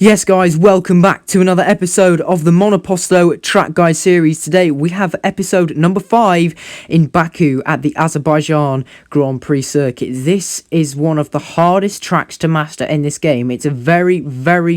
Yes guys, welcome back to another episode of the MONOPOSTO track guide series. Today we have episode number 5 in Baku at the Azerbaijan Grand Prix circuit. This is one of the hardest tracks to master in this game. It's a very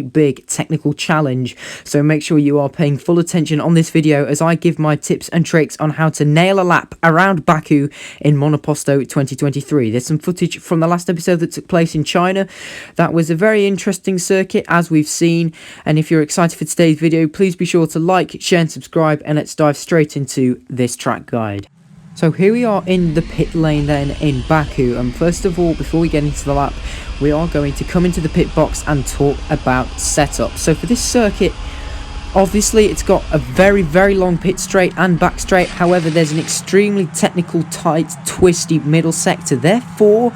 big technical challenge, so make sure you are paying full attention on this video as I give my tips and tricks on how to nail a lap around Baku in MONOPOSTO 2023. There's some footage from the last episode that took place in China. That was a very interesting circuit, as we've seen, and if you're excited for today's video, please be sure to like, share and subscribe, and let's dive straight into this track guide. So here we are in the pit lane then in Baku, and first of all, before we get into the lap, we are going to come into the pit box and talk about setup. So for this circuit, obviously it's got a very long pit straight and back straight. However, there's an extremely technical, tight, twisty middle sector. Therefore,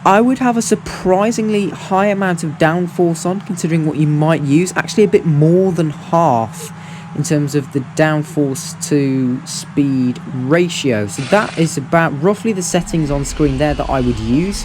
I would have a surprisingly high amount of downforce on, considering what you might use. Actually a bit more than half in terms of the downforce to speed ratio. So that is about roughly the settings on screen there that I would use.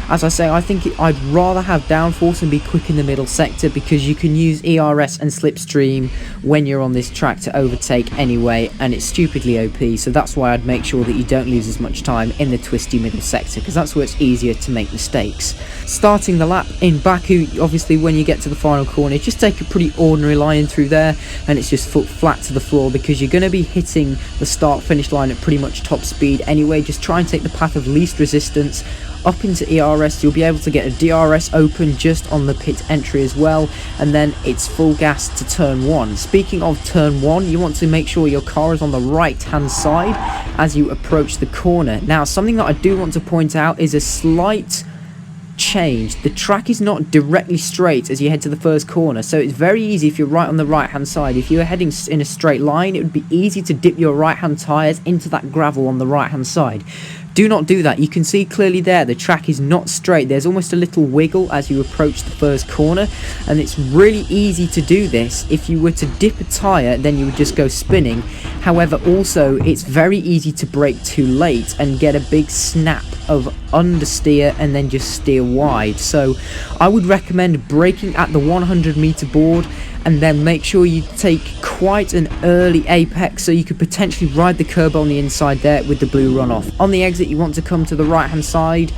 As I say, I think I'd rather have downforce and be quick in the middle sector, because you can use ERS and slipstream when you're on this track to overtake anyway, and it's stupidly OP, so that's why I'd make sure that you don't lose as much time in the twisty middle sector, because that's where it's easier to make mistakes. Starting the lap in Baku, obviously when you get to the final corner, just take a pretty ordinary line through there, and it's just foot flat to the floor, because you're going to be hitting the start finish line at pretty much top speed anyway. Just try and take the path of least resistance up into ERS. You'll be able to get a DRS open just on the pit entry as well, and then it's full gas to turn 1. Speaking of turn 1, you want to make sure your car is on the right hand side as you approach the corner. Now, something that I do want to point out is a slight change. The track is not directly straight as you head to the first corner, so it's very easy if you're right on the right hand side. If you're heading in a straight line, it would be easy to dip your right hand tyres into that gravel on the right hand side. Do not do that. You can see clearly there the track is not straight. There's almost a little wiggle as you approach the first corner, and it's really easy to do this. If you were to dip a tyre, then you would just go spinning. However, also it's very easy to brake too late and get a big snap of understeer and then just steer wide. So I would recommend braking at the 100 meter board, and then make sure you take quite an early apex so you could potentially ride the curb on the inside there with the blue runoff. On the exit, you want to come to the right hand side,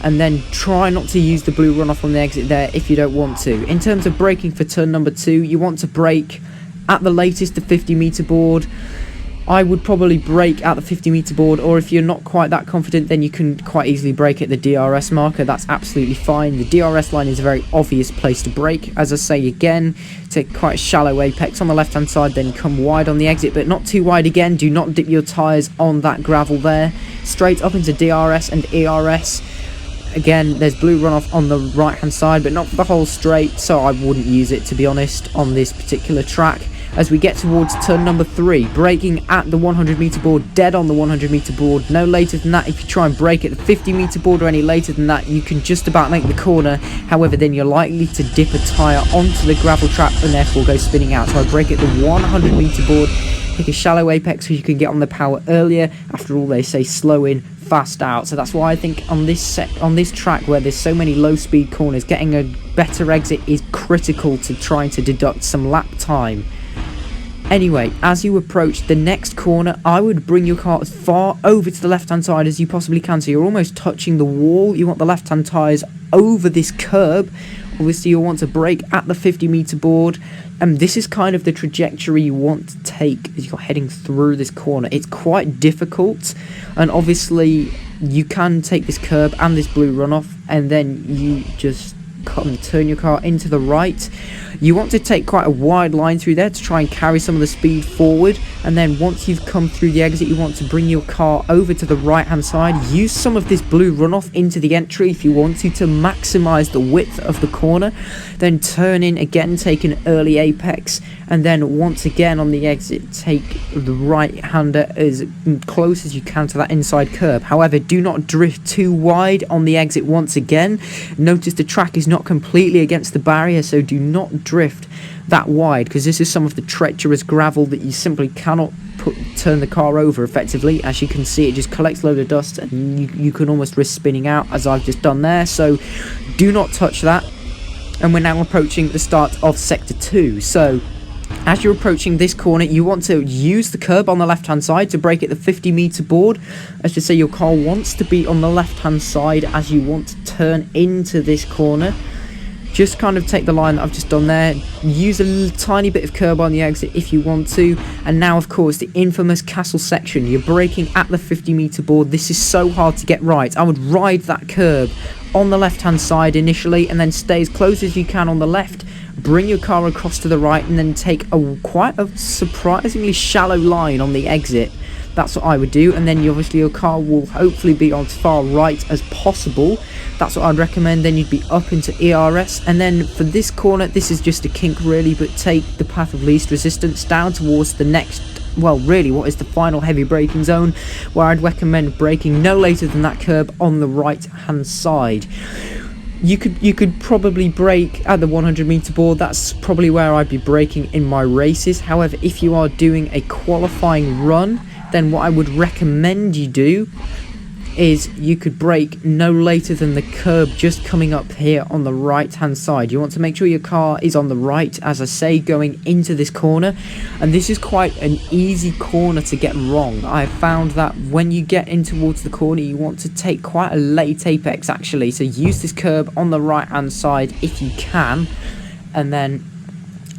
and then try not to use the blue runoff on the exit there if you don't want to. In terms of braking for turn number 2, you want to brake at the latest the 50 meter board. I would probably brake at the 50 meter board, or if you're not quite that confident, then you can quite easily brake at the DRS marker. That's absolutely fine. The DRS line is a very obvious place to brake. As I say again, take quite a shallow apex on the left hand side, then come wide on the exit, but not too wide again. Do not dip your tyres on that gravel there. Straight up into DRS and ERS. Again, there's blue runoff on the right hand side, but not for the whole straight, so I wouldn't use it, to be honest, on this particular track. As we get towards turn number 3, braking at the 100 meter board, dead on the 100 meter board, no later than that. If you try and brake at the 50 meter board or any later than that, you can just about make the corner. However, then you're likely to dip a tyre onto the gravel trap and therefore go spinning out. So I brake at the 100 meter board, take a shallow apex so you can get on the power earlier. After all, they say slow in, fast out. So that's why I think on this track where there's so many low speed corners, getting a better exit is critical to trying to deduct some lap time. Anyway, as you approach the next corner, I would bring your car as far over to the left-hand side as you possibly can, so you're almost touching the wall. You want the left-hand tyres over this curb. Obviously, you'll want to brake at the 50 meter board, and this is kind of the trajectory you want to take as you're heading through this corner. It's quite difficult, and obviously, you can take this curb and this blue runoff, and then you just come and turn your car into the right. You want to take quite a wide line through there to try and carry some of the speed forward, and then once you've come through the exit, you want to bring your car over to the right hand side. Use some of this blue runoff into the entry if you want to maximize the width of the corner. Then turn in again, take an early apex, and then once again on the exit, take the right hander as close as you can to that inside curb. However, do not drift too wide on the exit once again. Notice the track is not completely against the barrier, so do not drift that wide, because this is some of the treacherous gravel that you simply cannot turn the car over effectively. As you can see, it just collects a load of dust, and you can almost risk spinning out, as I've just done there. So do not touch that. And we're now approaching the start of Sector 2. So as you're approaching this corner, you want to use the curb on the left hand side to brake at the 50-meter board. As to say, your car wants to be on the left hand side as you want to turn into this corner. Just kind of take the line that I've just done there, use a tiny bit of curb on the exit if you want to, and now of course the infamous castle section. You're braking at the 50-meter board. This is so hard to get right. I would ride that curb on the left hand side initially and then stay as close as you can on the left, bring your car across to the right, and then take quite a surprisingly shallow line on the exit. That's what I would do, and then obviously your car will hopefully be on as far right as possible. That's what I'd recommend. Then you'd be up into ERS, and then for this corner, this is just a kink really, but take the path of least resistance down towards the next, well really what is the final heavy braking zone, where I'd recommend braking no later than that curb on the right hand side. You could probably brake at the 100-meter board. That's probably where I'd be braking in my races. However, if you are doing a qualifying run, then what I would recommend you do is you could brake no later than the curb just coming up here on the right hand side. You want to make sure your car is on the right, as I say, going into this corner, and this is quite an easy corner to get wrong. I found that when you get in towards the corner, you want to take quite a late apex actually, so use this curb on the right hand side if you can. And then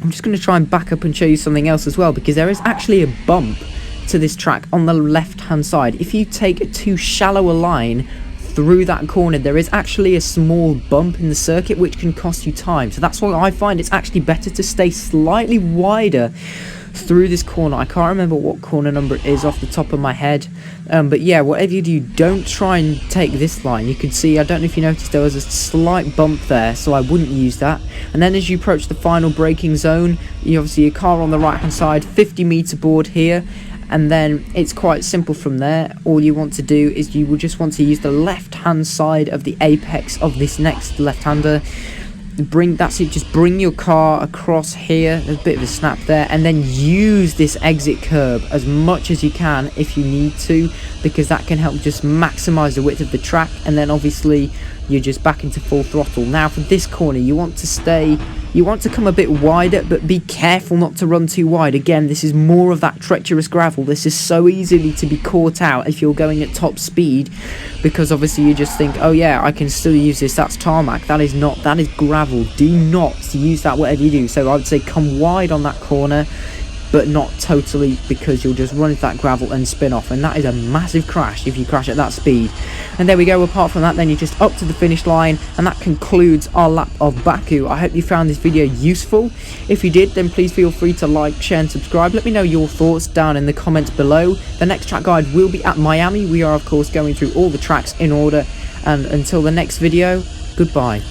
I'm just going to try and back up and show you something else as well, because there is actually a bump to this track on the left hand side. If you take a too shallow a line through that corner, there is actually a small bump in the circuit which can cost you time. So that's why I find it's actually better to stay slightly wider through this corner. I can't remember what corner number it is off the top of my head, but yeah, whatever you do, don't try and take this line. You can see, I don't know if you noticed, there was a slight bump there, so I wouldn't use that. And then as you approach the final braking zone, you obviously your car on the right hand side, 50-meter board here, and then it's quite simple from there. All you want to do is you will just want to use the left hand side of the apex of this next left-hander. That's it, just bring your car across here, there's a bit of a snap there, and then use this exit curb as much as you can if you need to, because that can help just maximize the width of the track, and then obviously you're just back into full throttle. Now for this corner, you want to come a bit wider, but be careful not to run too wide. Again, this is more of that treacherous gravel. This is so easily to be caught out if you're going at top speed, because obviously you just think, oh yeah, I can still use this, that's tarmac. That is not, that is gravel. Do not use that whatever you do. So I would say come wide on that corner, but not totally, because you'll just run into that gravel and spin off, and that is a massive crash if you crash at that speed. And there we go. Apart from that, then you're just up to the finish line, and that concludes our lap of Baku. I hope you found this video useful. If you did, then please feel free to like, share and subscribe. Let me know your thoughts down in the comments below. The next track guide will be at Miami. We are of course going through all the tracks in order, and until the next video, goodbye.